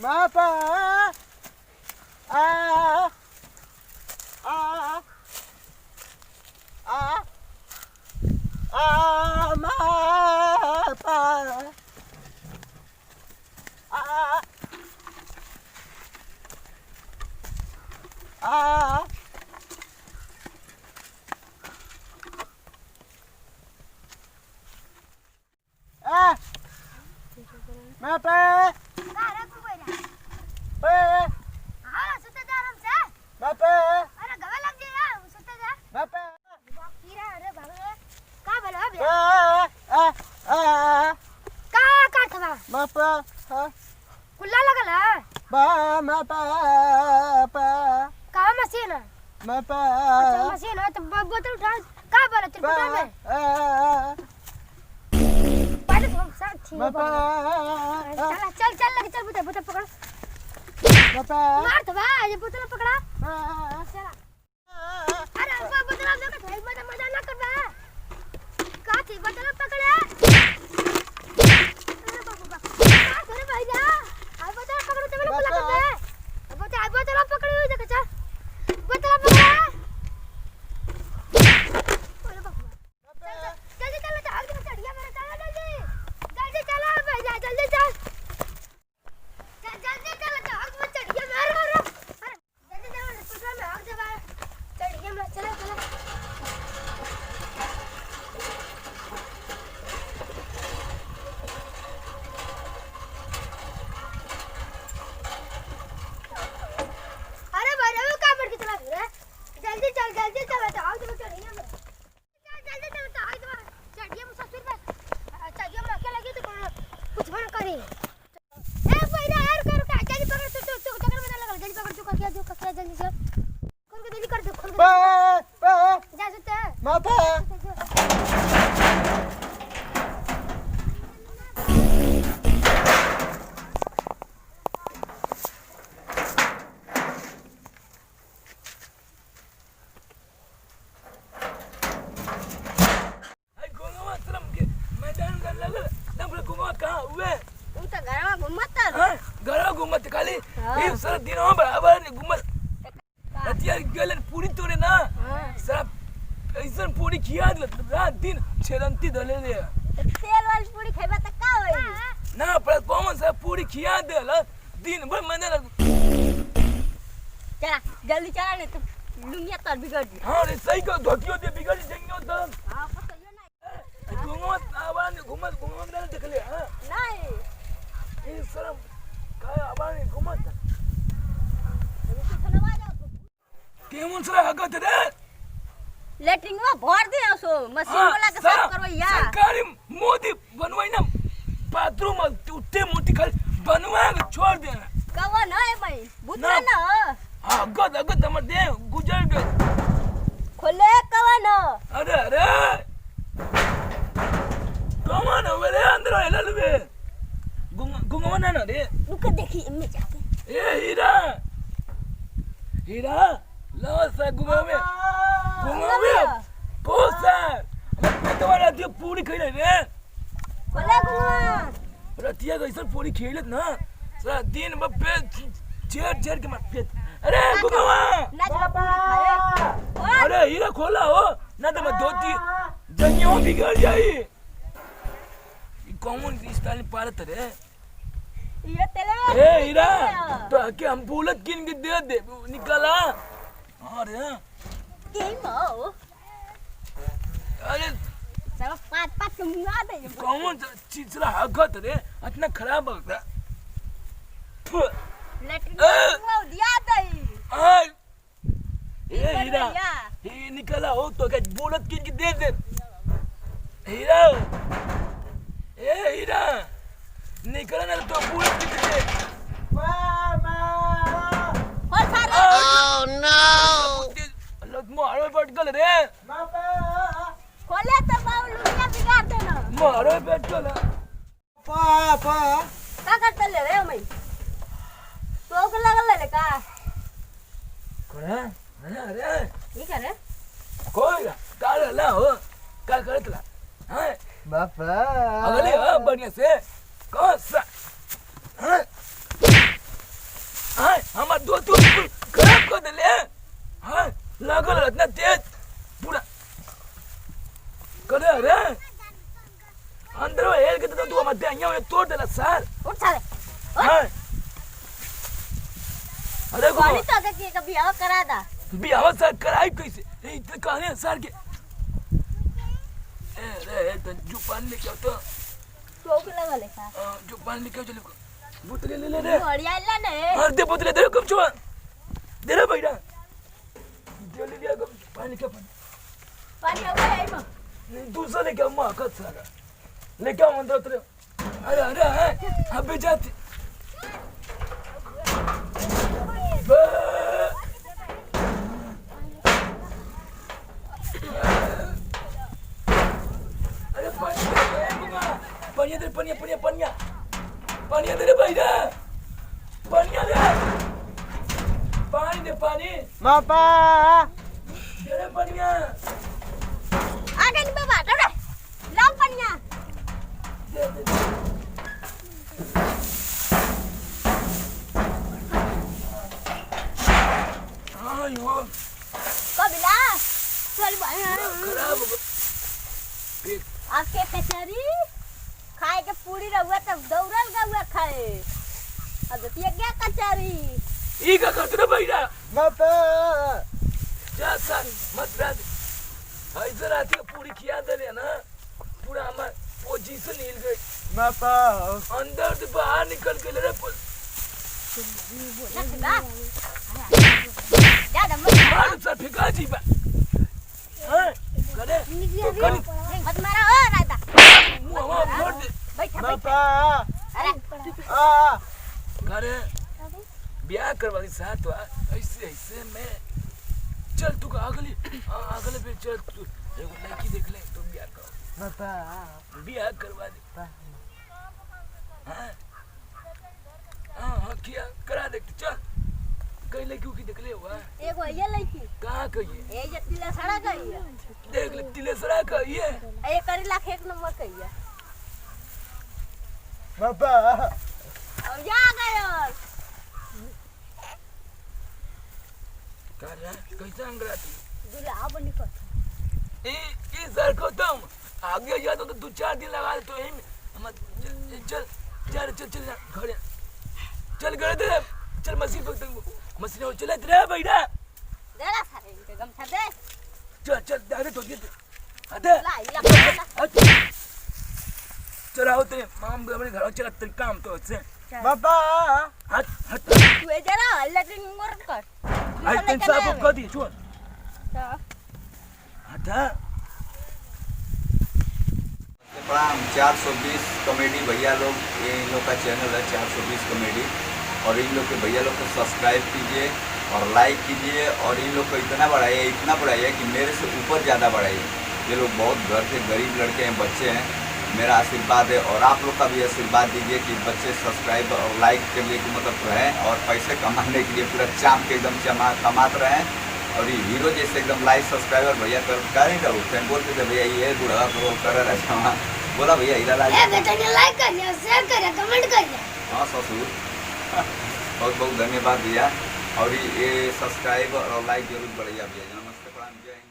बापा आ आ आ आ बापा आ मैं पे अरे तू कोई ना पे हां सुते जा आराम से मैं पे अरे गवे लग जाए सुते जा मैं पे कीड़ा अरे भागे का बोलो बे आ का काटवा मैं पे हां कुल्ला लगल है बा मैं पे का मशीन है मैं पे अच्छा मशीन है तो बोतल उठा का बोलो त्रिपुरा में पहले तो हम साथ थी मैं पे चल चल लगे चल बोतल बोतल पकड़ मैं पे मार तो भाई ये बोतल पकड़ा मैं चला अरे बोतल आप देखो भाई मजा ना कर बे का थी बोतल पकड़े अरे बाबू का अरे भाई जा आ बोतल पकड़ो तो मेरे को लगा बे बोतल पकड़ी हुई देखो चल बोतल पकड़ा अरे बाबू जल्दी चलो आग में चढ़िया मेरे चलो जल्दी चलो भाई जा जल्दी चल जल्दी चलो आग में चढ़िया मार अरे जल्दी चलो पुतला में आग दबा चढ़िया में चलो चलो अरे भाई रे का पड़ के चला रे जल्दी चल तो आग में चढ़िया में जल्दी चलो तो आग दबा चढ़िया में ससुर पे चढ़िया में अकेले लगी तो कुछ बन करे ए भाई रे यार कर का जल्दी पकड़ तू चक्कर में लगा जल्दी पकड़ तू क्या जल्दी से खोल के जल्दी कर दे खोल के जा सुते मैं पे तू तो घर में घूमत खाली ये सारा दिन हम बराबर नहीं घूमत रतिया गेलन पूरी तोड़े ना सारा ऐसा पूरी खिया रात दिन छेलंती दले दे तेल वाली पूरी खाइबा त का होई ना पर कौन सा पूरी खिया दे दिन भर मने लग चला जल्दी चला नहीं तो दुनिया तर बिगड़ जी हां रे सही को धोतियो दे बिगड़ जाएंगे तो हां पता यो नहीं घूमत आवान घूमत ना देख ले हां नहीं ये सारा काय आवान घूमत केमन सारा हगत रे लेटरिंग में भर दे सो मशीन वाला के साफ करवैया सरकारी मोदी बनवाई ना बाथरूम उठे मोटी खाली बनवा के छोड़ दे कवन है भाई बुतरा ना अगत हमर दे गुजर गए खोले कवन अरे कौन है रे अंदर हेला लबे गुंगवाना ना रे रुक देखी इनमें जाके ए हीरा लो सा गुंगवे कोसा मैं तुम्हारा दियो पूरी खइले रे खोले गुंगवा रतिया कैसे पूरी खइले ना सारा दिन बप्पे चेर के मत पेट अरे गुंगवा ना जला पूरी खाए अरे हीरा खोला हो ना तो मैं धोती जंगियों बिगड़ जाई कौन स्टाइल पारत रे ये तेले ए हीरा तो आके हम बुलेट किन के दे निकला अरे गेम हो अरे सब पात मुंगा दे कौन चीज रा हगत रे इतना खराब होता लेटरिंग में दिया दे हां ए हीरा ये निकला हो तो के बुलेट किन के दे हीरा ए हीरा निकला ना तो बुलेट किन के दे और सारा ओह नो लग मारो पटकल रे खोले तो बाबू लुनिया बिगाड़ देना मारो पटकल पापा का करते ले रे मैं तो को लगल ले का कोना अरे ये क्या रे कोई काल ला हो का करतला हां बापा अगले बढ़िया से कौन सा हमार दोस्त को खराब कर देले हां लागल इतना तेज पूरा करे रे अंदर हेल के तो तू हमार देहिया में तोड़ देला सर उठ साले हां अरे को पानी तो के कभी आओ करा दा बियाह सर कराई कैसे इतने कहने सर के ए रे तो जुपान लेके आओ तो चौक लगा ले का जुपान लेके आओ चलो बोतल ले ले रे बढ़िया ला ने और दे बोतल दे कम छुआ दे रे भैया जल्दी दिया कम पानी के पानी हो गया इमा नहीं दूसरा लेके आओ मां का सारा लेके आओ अंदर उतरे अरे अरे अबे जाते पानी दे भैया पानी दे पानी बापा दे रे पानिया आगे नि बाबा रे लाओ पन्या दे दे आयो कबिला चल भाई खराब आपके कचौरी खाए के पूरी रहुआ तब दौड़ल गहुआ खाए अब ये क्या कचौरी ई का करते भैया बापा जा सर मत रात हाय जरा थे पूरी खिया दे ना पूरा हमार पोजीशन हिल गई बापा अंदर से बाहर निकल के ले रे ज्यादा मत मार सर फिका जी बा हां करे मत मारो ओ राता मुंह मोड़ दे बैठ बापा अरे आ करे ब्याह करवाली साथ वा ऐसे ऐसे में चल तू अगले पे चल तू एगो लड़की देख ले तो ब्याह कर बापा ब्याह करवा दे हां हां किया करा दे चल कई लड़की की देख ले हुआ एगो ये लड़की कहां कहिए ए जे तिला सड़ा गई है देख ले तिलेसरा कहिए ए करी लाख एक नंबर कही है बापा अब जा गयो कर कैसे अंगराती दूल्हा बनी को ए सर को तुम आगे जा तो 2-4 दिन लगा दे तो यही हम चल चल चल चल घर चल घर दे चल मशीन पे तुम मशीन हो चले रे भैया देला सारे इनके गमछा दे चल चल दारे तो दे अरे ला इला चल आओ तेरे माम अपने घर चल तेरे काम तो से बापा हट हट तू ए जरा लेटिंग मोर कर आई तीन साहब को दी छोड़ हटा प्रणाम 420 कॉमेडी भैया लोग ये इन लोग का चैनल है 420 कॉमेडी और इन लोग के भैया लोग को सब्सक्राइब कीजिए और लाइक कीजिए और इन लोग को इतना बढ़ाइए कि मेरे से ऊपर ज़्यादा बढ़ाइए। ये लोग बहुत घर के गरीब लड़के हैं, बच्चे हैं, मेरा आशीर्वाद है और आप लोग का भी आशीर्वाद दीजिए कि बच्चे सब्सक्राइब और लाइक के लिए मतलब रहें और पैसे कमाने के लिए पूरा चाम के एकदम कमाते रहें। और ये हीरो जैसे एकदम लाइक सब्सक्राइबर भैया कर ही रहो बोलते थे भैया ये बूढ़ा तो कर रहा बोला भैया हीरा लाल लाइक करिए शेयर करिए कमेंट करिए। हाँ ससुर बहुत बहुत धन्यवाद भैया और ये सब्सक्राइब और लाइक जरूर बढ़िया भैया। नमस्ते प्रणाम जय हिंद।